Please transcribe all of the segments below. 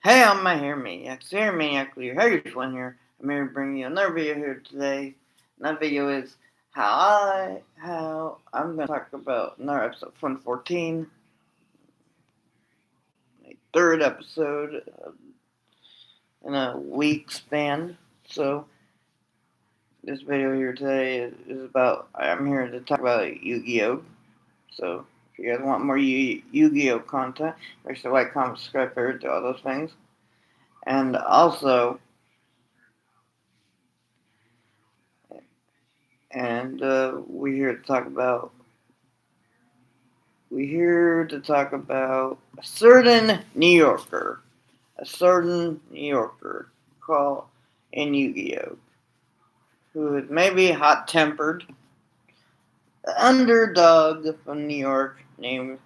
Hey, I'm my Hair Maniac. So Hair Maniac, your hair Flynn here. I'm here to bring you another video here today. And that video is how I'm gonna talk about another episode of FLYNN14, a third episode in a week span. So this video here today is about I'm here to talk about Yu-Gi-Oh. So if you guys want more Yu-Gi-Oh content, make sure to like, comment, subscribe, favorite, do all those things. And also, we're here to talk about a certain New Yorker, called in Yu-Gi-Oh, who is maybe hot-tempered, the underdog from New York named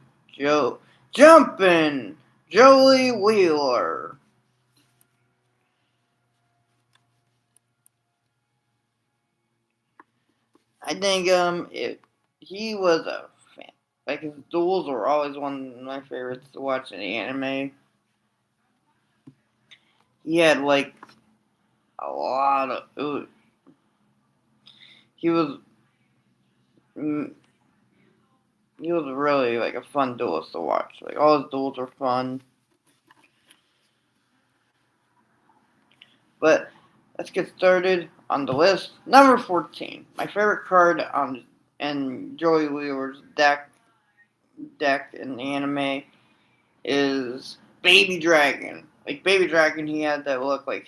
Jumpin' Joey Wheeler. I think he was a fan. Like, his duels were always one of my favorites to watch in the anime. He had like a lot of. He was really like a fun duelist to watch. Like, all his duels were fun. But let's get started on the list. Number 14. My favorite card in Joey Wheeler's deck in the anime is Baby Dragon. Like, Baby Dragon, he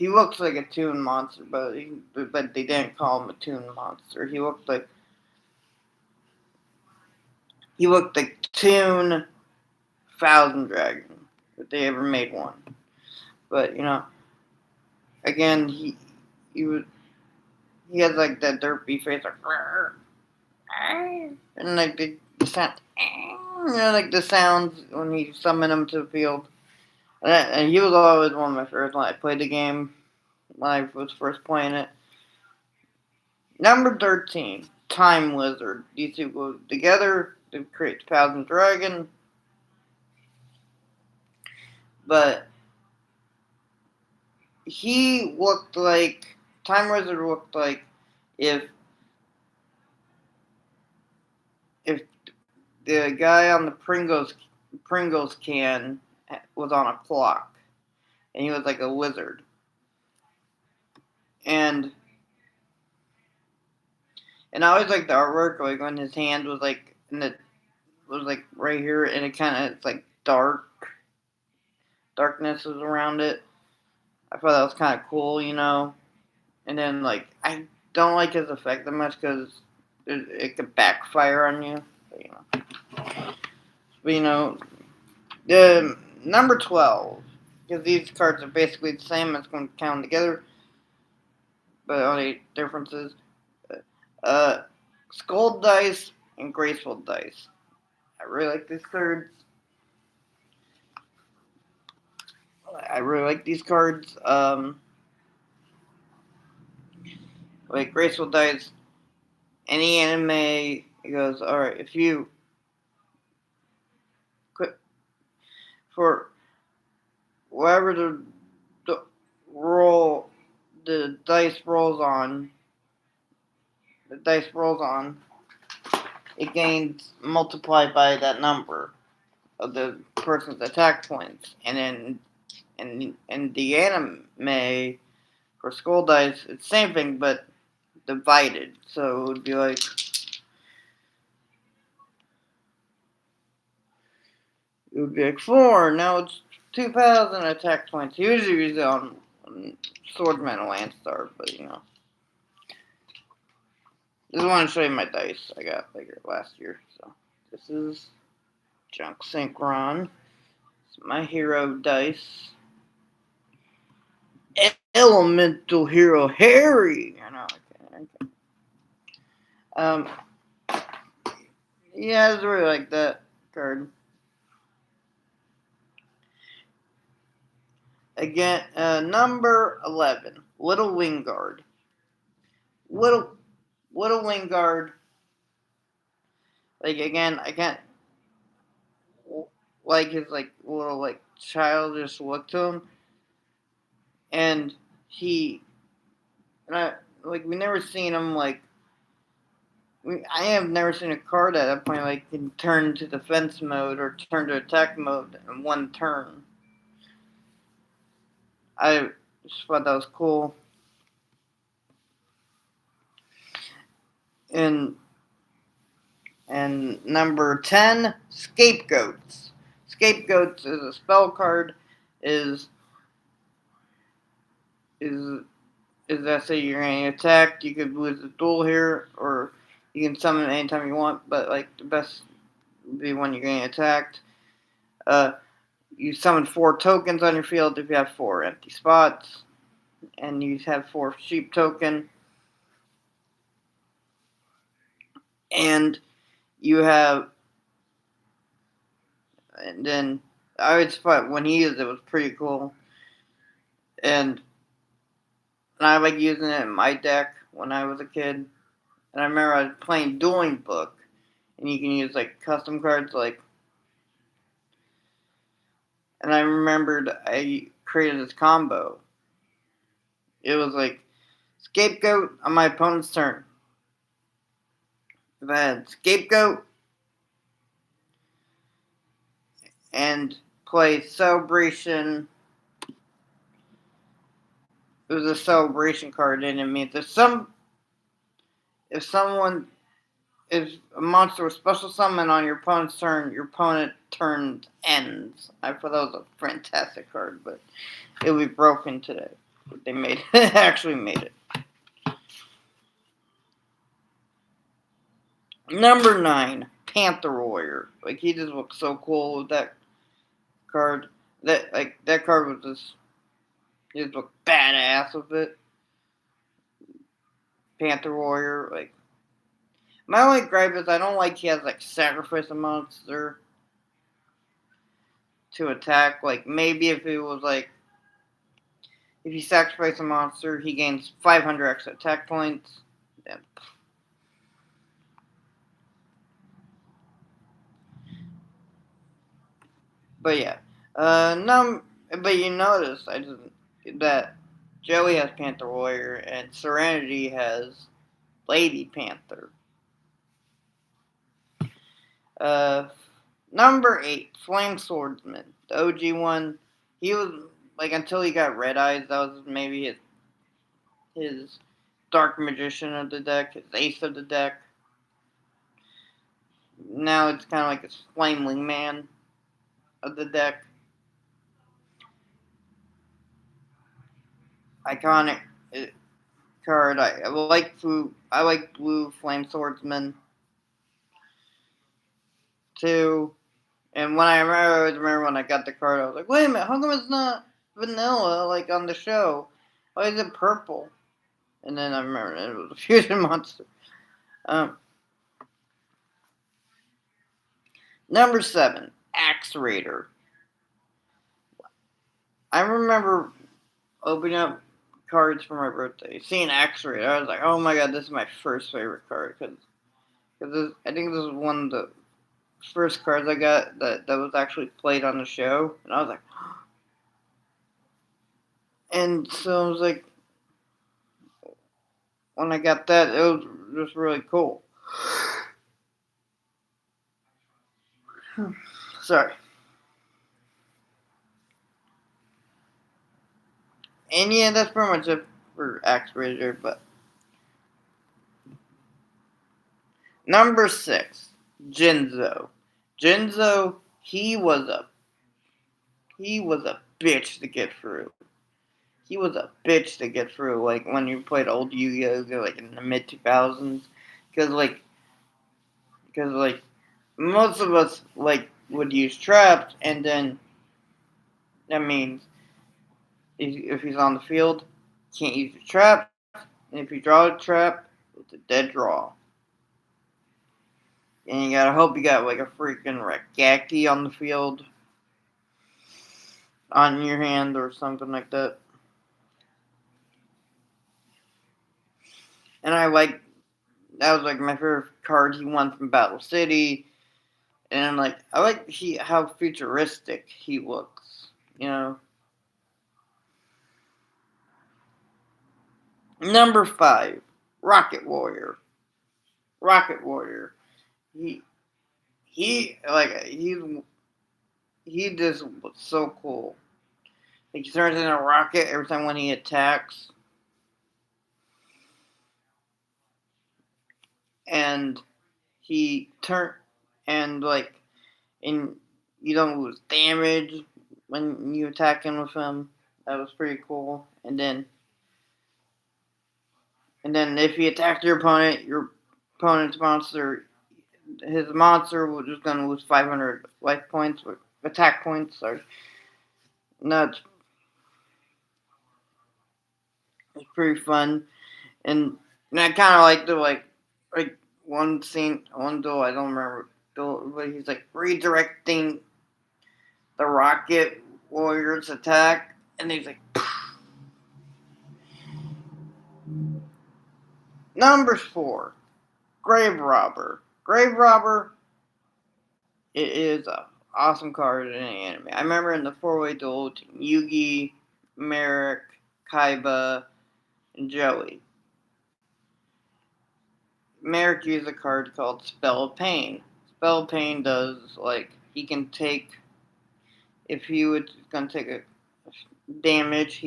looks like a Toon monster, but they didn't call him a Toon monster. He looked like Toon Thousand Dragon, if they ever made one. But again, he has like that derpy face, like, and like the sound, like the sounds when he summoned him to the field. And he was always one of my favorites when I played the game, when I was first playing it. Number 13, Time Lizard. These two go together to create Thousand Dragon. But he looked like, Time Lizard looked like if the guy on the Pringles can was on a clock, and he was like a lizard. And I always like the artwork, like when his hand was like right here, and it kind of, it's like darkness was around it. I thought that was kind of cool, And then, like, I don't like his effect that much because it could backfire on you. But the number 12, because these cards are basically the same. It's going to count together, but only differences. Skull Dice and Graceful Dice. I really like these cards. Like Graceful Dice, any anime, it goes, alright, if you quit for whatever the dice rolls on, it gains multiplied by that number of the person's attack points. And then in the anime, for Skull Dice, it's the same thing, but divided. So it would be like, it would be like 4. Now it's 2,000 attack points. Usually on Swordsman and Landstar, but Just want to show you my dice I got bigger last year. So this is Junk Synchron. It's my hero dice. Elemental Hero Harry. I know. Okay. Yeah, I just really like that card. Again, number 11, Little Wingard. Little Wingard. Like, again, I can't like his like little like childish look to him, and he and I like we never seen him like. I have never seen a card at that point like can turn to defense mode or turn to attack mode in one turn. I just thought that was cool. And number 10, Scapegoats. Scapegoats is a spell card. Is is that say you're getting attacked? You could lose a duel here, or you can summon it anytime you want. But like the best would be when you're getting attacked. You summon 4 tokens on your field if you have 4 empty spots, and you have 4 sheep token, and you have, and then I always thought when he used it was pretty cool, and I like using it in my deck when I was a kid. And I remember I was playing Dueling Book, and you can use like custom cards like. And I remembered I created this combo. It was like Scapegoat on my opponent's turn. If I had Scapegoat and play Celebration, it was a celebration card, and it means if a monster was special summon on your opponent's turn, your opponent turn ends. I thought that was a fantastic card, but it will be broken today. They made it. Actually made it. Number 9, Panther Warrior. Like he just looks so cool with that card. That card was he just looked badass with it. Panther Warrior. Like my only gripe is I don't like he has like sacrifice a monster to attack. Like maybe if it was like if you sacrifice a monster, he gains 500 extra attack points. Yeah. But yeah, but you notice that Joey has Panther Warrior and Serenity has Lady Panther. Number 8, Flame Swordsman, the OG one. He was like until he got Red Eyes, that was maybe his Dark Magician of the deck, his Ace of the deck. Now it's kind of like his Flaming Man of the deck. Iconic card. I like blue Flame Swordsman too. And when I remember when I got the card, I was like, wait a minute, how come it's not vanilla like on the show? Why is it purple? And then I remember it was a fusion monster. Number 7, Axe Raider. I remember opening up cards for my birthday, seeing Axe Raider. I was like, oh my god, this is my first favorite card because I think this is one of the first cards I got that was actually played on the show, and I was like, and so I was like, when I got that, it was just really cool. Sorry. And yeah, that's pretty much it for Axe Raider, but number 6, Jinzo. Jinzo, he was a bitch to get through. He was a bitch to get through, like when you played old Yu-Gi-Oh! Like in the mid 2000s, because most of us like would use traps, and then that means if he's on the field, can't use the trap, and if you draw a trap, it's a dead draw. And you gotta hope you got like a freaking Rakgaki on the field, on your hand or something like that. And that was like my favorite card he won from Battle City. And like I like how futuristic he looks, you know. Number 5, Rocket Warrior. Rocket Warrior. He he like he just was so cool. Like he turns into a rocket every time when he attacks, and he turn and like and you don't lose damage when you attack him with him. That was pretty cool. And then if you attack your opponent's monster, his monster was just gonna lose 500 life points or attack points. Sorry, and that's it's pretty fun. And I kind of like the like one scene, one duel. I don't remember, but he's like redirecting the rocket warrior's attack, and he's like. Number 4, Grave Robber. Grave Robber, it is an awesome card in an anime. I remember in the 4-way duel between Yugi, Merrick, Kaiba, and Joey. Merrick used a card called Spell of Pain. Spell of Pain does, like, he can take, if he was going to take a damage,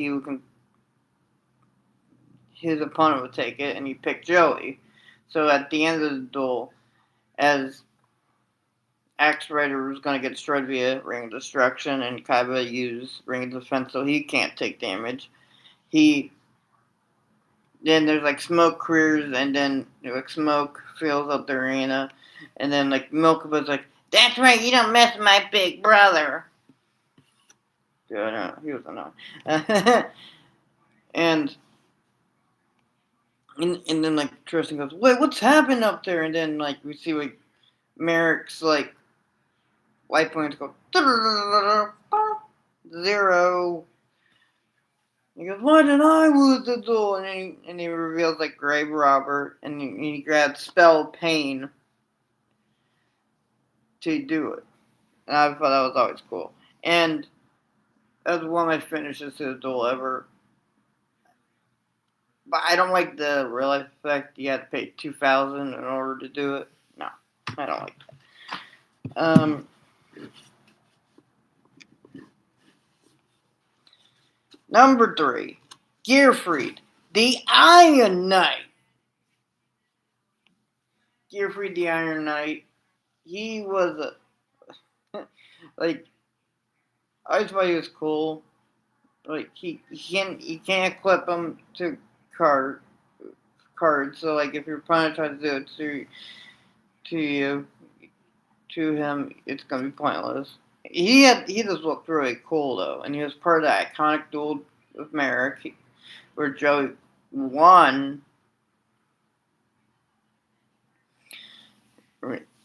his opponent would take it, and he picked Joey. So at the end of the duel, as Axe Rider was going to get destroyed via Ring of Destruction, and Kaiba used Ring of Defense, so he can't take damage. Then there's like smoke clears, and then like smoke fills up the arena, and then like Milkaba's like, "That's right, you don't mess with my big brother." Yeah, no, he was annoying. and and then like Tristan goes, "Wait, what's happened up there?" And then like we see like Merrick's like life points go 0. He goes, "Why did I lose the duel?" And he reveals like Grave Robber, and he grabs Spell Pain to do it. And I thought that was always cool. And that was one of my finishes to the duel ever. But I don't like the real life effect. You had to pay 2,000 in order to do it. No, I don't like that. Number 3, Gearfried, the Iron Knight. Gearfried, the Iron Knight. He was like, I just thought he was cool. Like you can't equip him to cards. So like if your opponent tries to do it to him, it's gonna be pointless. He just looked really cool though, and he was part of that iconic duel with Merrick, where Joey won.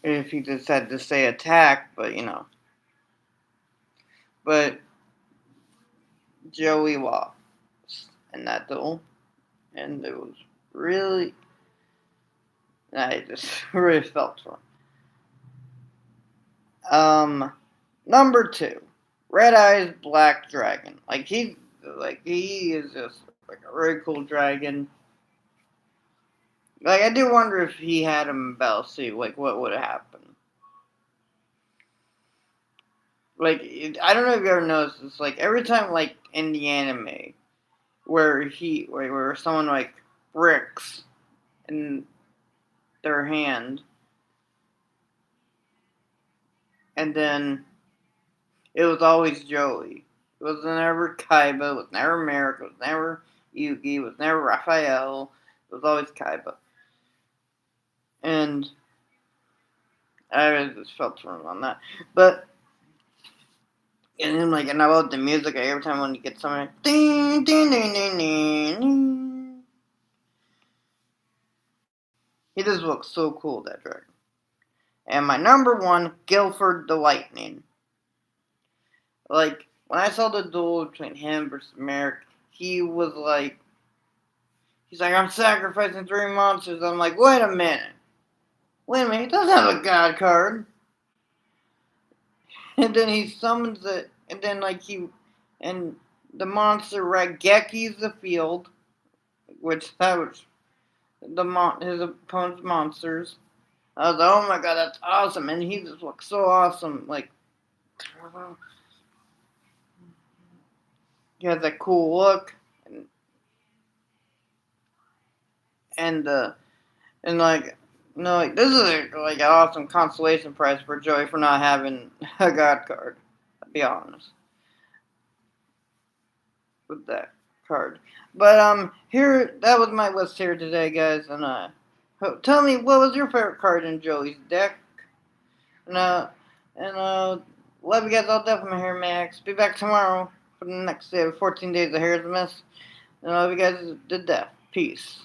If he just had to say attack, but Joey lost in that duel, and it was really, I just really felt for him. Number 2, Red Eyes Black Dragon. He is just like a very cool dragon. Like I do wonder if he had him in Battle C, like what would have happened. Like I don't know if you ever noticed this. Like every time, like in the anime, where someone like bricks in their hand, and then it was always Joey. It was never Kaiba. It was never Merrick. It was never Yugi. It was never Raphael. It was always Kaiba. And I just felt for him on that. But and then and I love the music. Every time when you get something, ding ding ding ding ding. He just looks so cool, that dragon. And my number 1, Guilford the Lightning. Like when I saw the duel between him versus Merrick, he's like, I'm sacrificing 3 monsters. I'm like, wait a minute, he doesn't have a god card. And then he summons it, and then and the monster Ragekis the field. which that was his opponent's monsters. I was like, oh my god, that's awesome, and he just looks so awesome. Like, he has that cool look, and like, like this is like an awesome consolation prize for Joey for not having a god card. I'll be honest with that card. But here, that was my list here today, guys, and tell me what was your favorite card in Joey's deck, and love you guys all. Definitely here, Max. Be back tomorrow for the next day of 14 days of Heroes Miss. And I love you guys to death. Peace.